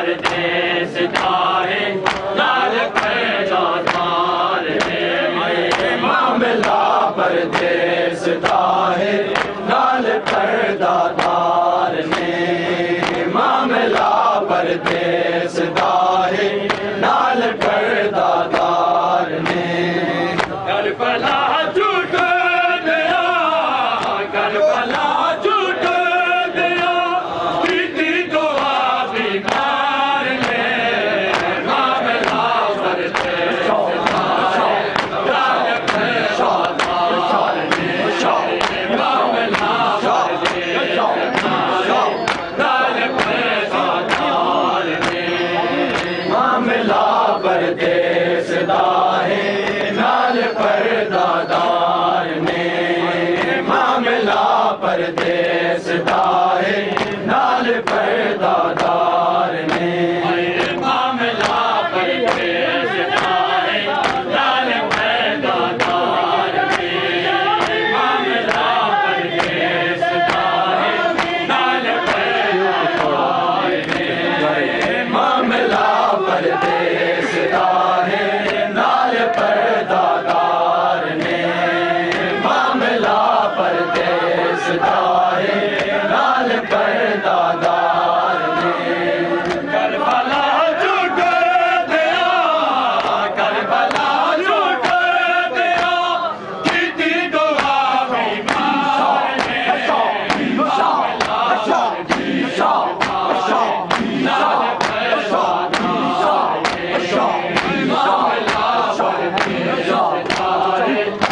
परदेस जाए नाल पैदादार ने मामला परदेस जाए नाल पैदादार ने मामला परदेस जाए नाल पैदादार ने करबला झूठ दिया करबला झूठ दिया प्रीति दुआ बीमार ने मामला परदेस जाए नाल पैदादार ने मामला परदेस जाए नाल पैदादार ने मामला परदेस दाहे नाल परदादार ने मामला परदेस दाहे नाल परदादार ने मामला परदेस दाहे नाल परदादार ने मामला परदेस दाहे नाल परदादार ने मामला परदेस दाहे नाल परदादार ने मामला परदेस दाहे नाल परदादार ने करबला झूठ दिया करबला झूठ दिया कीती दुआ बीमार ने मामला परदेस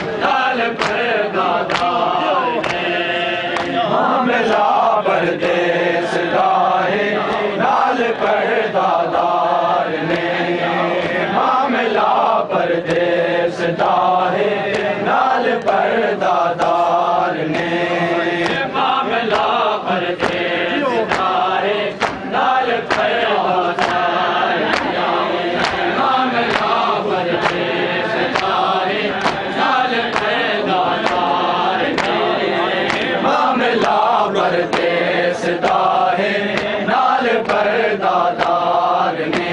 नाल मामला परदेस दाहे नाल परदादार ने मामला परदेस दाहे नाल परदादार ने मामला परदेस दाहे नाल परदादार मामला परदेस दाहे नाल परदादार मामला परदेस दाहे नाल परदादार ने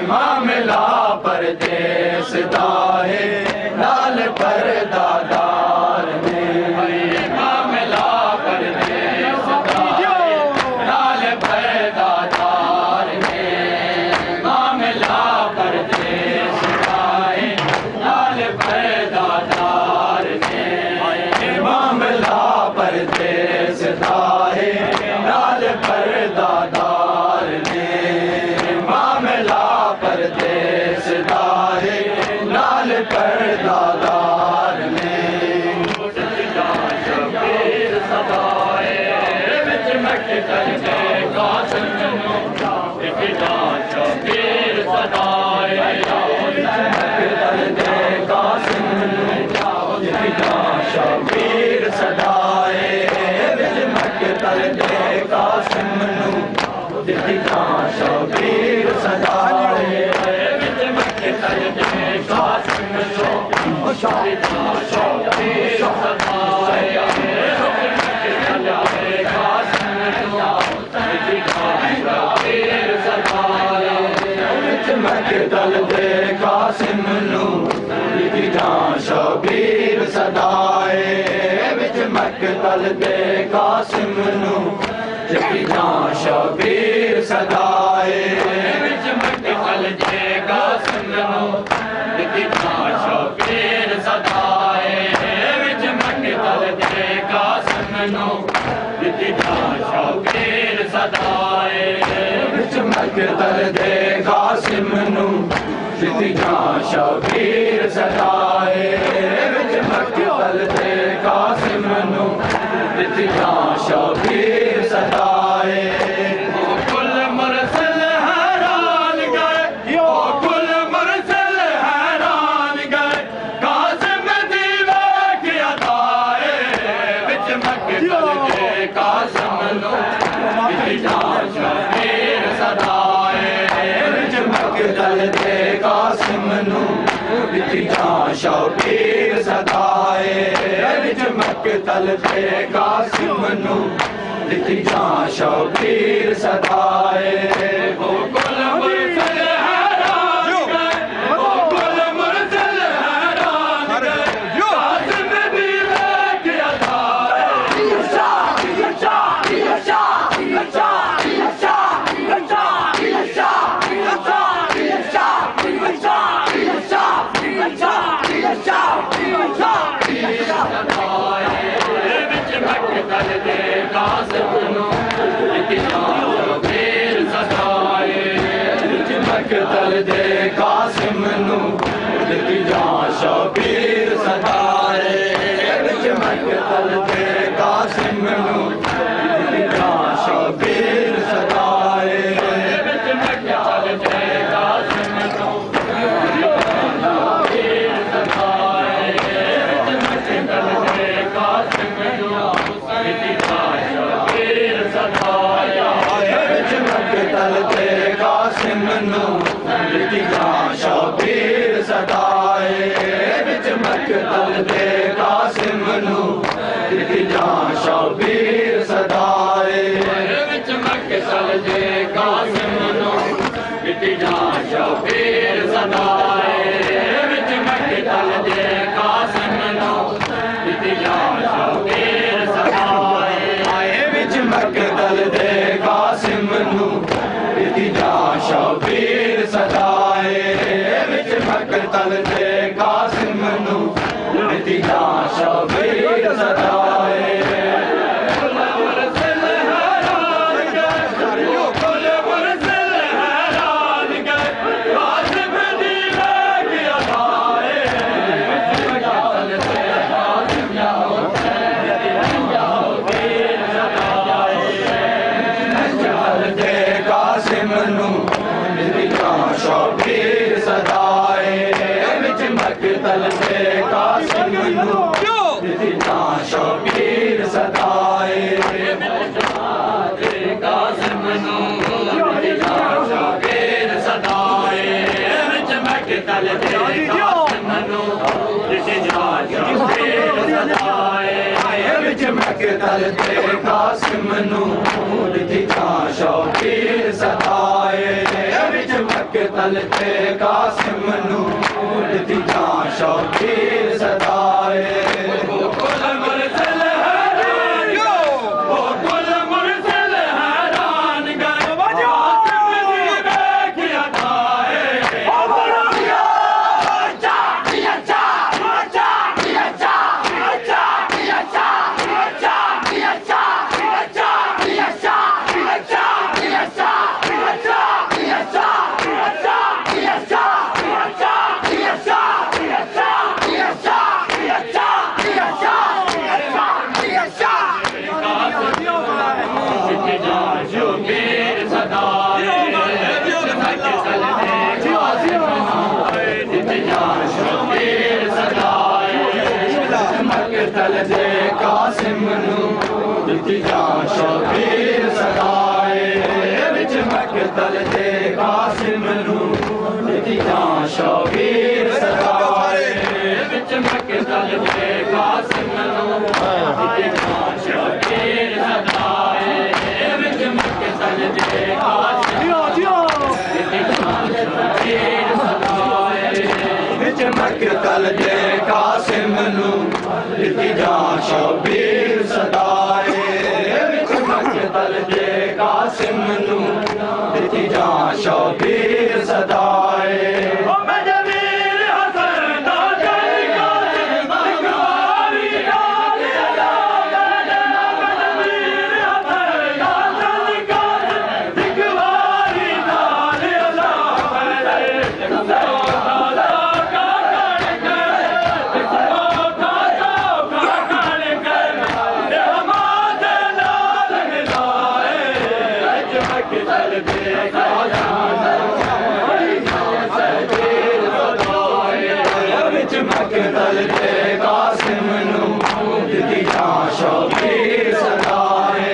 मामला परदेस दाहे नाल परदादार ने मामला परदेस दाहे नाल परदादार ने मामला परदेस दाहे नाल परदादार ने मामला परदेस दाहे नाल परदादार ने मामला परदेस दाहे नाल परदादार ने शबीर सदाए विच मट करके कासिम शबीर सदाए दे कासिम शबीर सदाए विच मट दे कासिम शबीर सदाए विच मट दे कासिम शबीर सदाए मकतल दे कासिम शबीर सदाए विच मकतल दे कासिम शबीर सदाए विच मकतल दे कासिम शबीर सदाए विच मकतल दे कासिम शबीर सदाए विच मकतल दे कासिम शबीर सदाए विच मकतल दे कासिम शबीर सदाए कुल मुरसल हैरान गए कुल मुरसल हैरान गए कासिम दीवा की अदाए विच मकतल दे कासिम शबीर सदाए विच मकतल दे कासिम शबीर सदाए विच मकतल दे कासिम शबीर सदाए नू दिती जां शबीर सदाए विच मकतल दे कासिम नू दिती जां शबीर सदाए विच मकतल दे कासिम नू दिती जां शबीर सदाए विच मकतल दे कासिम नू दिती जां शबीर सदाए विच मकतल दे कासिम नू दिती जां शबीर सदाए विच मकतल दे कासिम नू दिती जां शबीर सदाए शबीर सदाए विच मकतल दे कासिम नू दिती जां शबीर सदाए कासिम नू दिती जां शबीर सदाए विच मकतल दे कासिम नू दिती जां शबीर सदाए विच मकतल दे कासिम नू दिती जां शबीर सदाए विच मकतल दे कासिम नू दिती जां शबीर सदाए मकतल दे कासिम नू दिती जां शबीर सदाए विच मकतल दे कासिम नू दिती जां शबीर सदाए विच मकतल दे कासिम नू दिती जां शबीर सदाए विच मकतल दे कासिम दिती जां शबीर सदाए विच मकतल दे कासिम नू दिती जां शबीर सदाए विच मकतल दे कासिम नू दिती जां शबीर सदाए मकतल दे कासिम नू दिती जां शबीर सदाए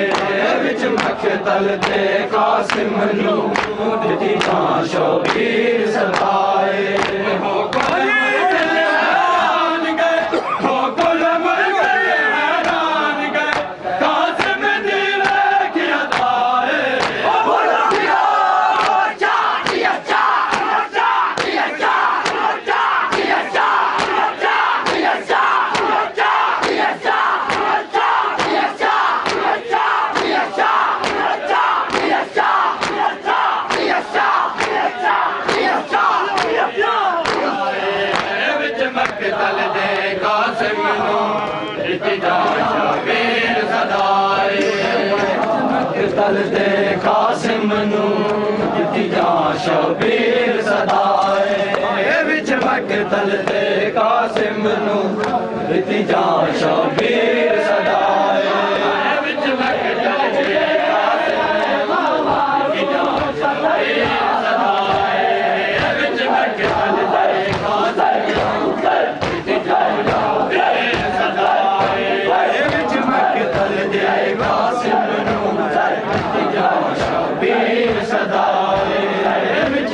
विच मकतल दे कासिम नू दिती जां शबीर सदाए मकतल दे कासिम नू दिती जां शबीर सदाए मकतल दे कासिम नू दिती जां शबीर सदाए विच मकतल दे कासिम नू दिती जां शबीर सदाए विच मकतल दे कासिम नू दिती जां शबीर सदाए विच मकतल दे कासिम शबीर सदाए विच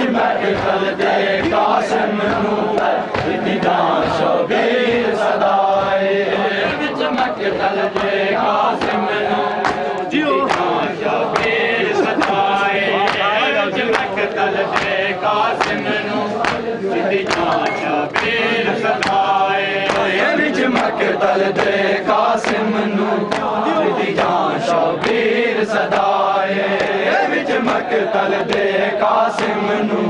मकतल दे कासिम नू दिती जान शबीर सदाए विच मकतल दे कासिम नू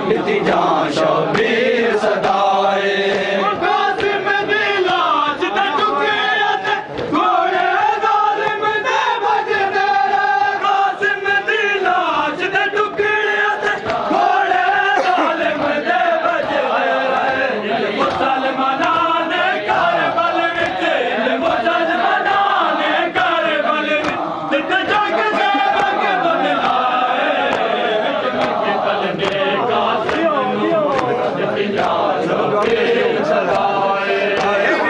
दिती जान शबीर सदाए कासिम दी लाश दे टुकड़े ते घोड़े जालिम दे भजदे कासिम दी लाश दे टुकड़े ते घोड़े जालिम दे भजदे मुसलमाना ने करबल विच मुसलमाना ने करबल विच जग दे बग बदलाए विच मकतल दे कासिम नू दिती जान शबीर सदाए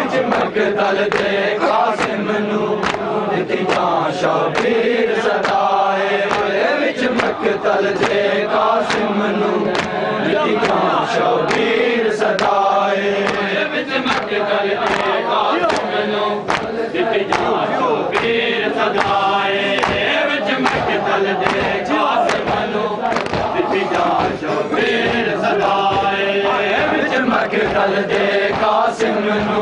विच मकतल दे कासिम नू दिती जान शबीर सदाए विच मकतल दे कासिम नू दिती जान शबीर सदाए विच मकतल दे कासिम नू दिती जान शबीर सदाए विच मकतल दे कासिम नू दिती जान शबीर सदाए विच मकतल दे कासिम नू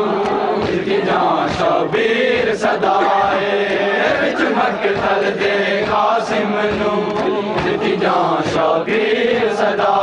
दिती जान शबीर सदाए विच मकतल दे कासिम नू दिती जान शबीर सदाए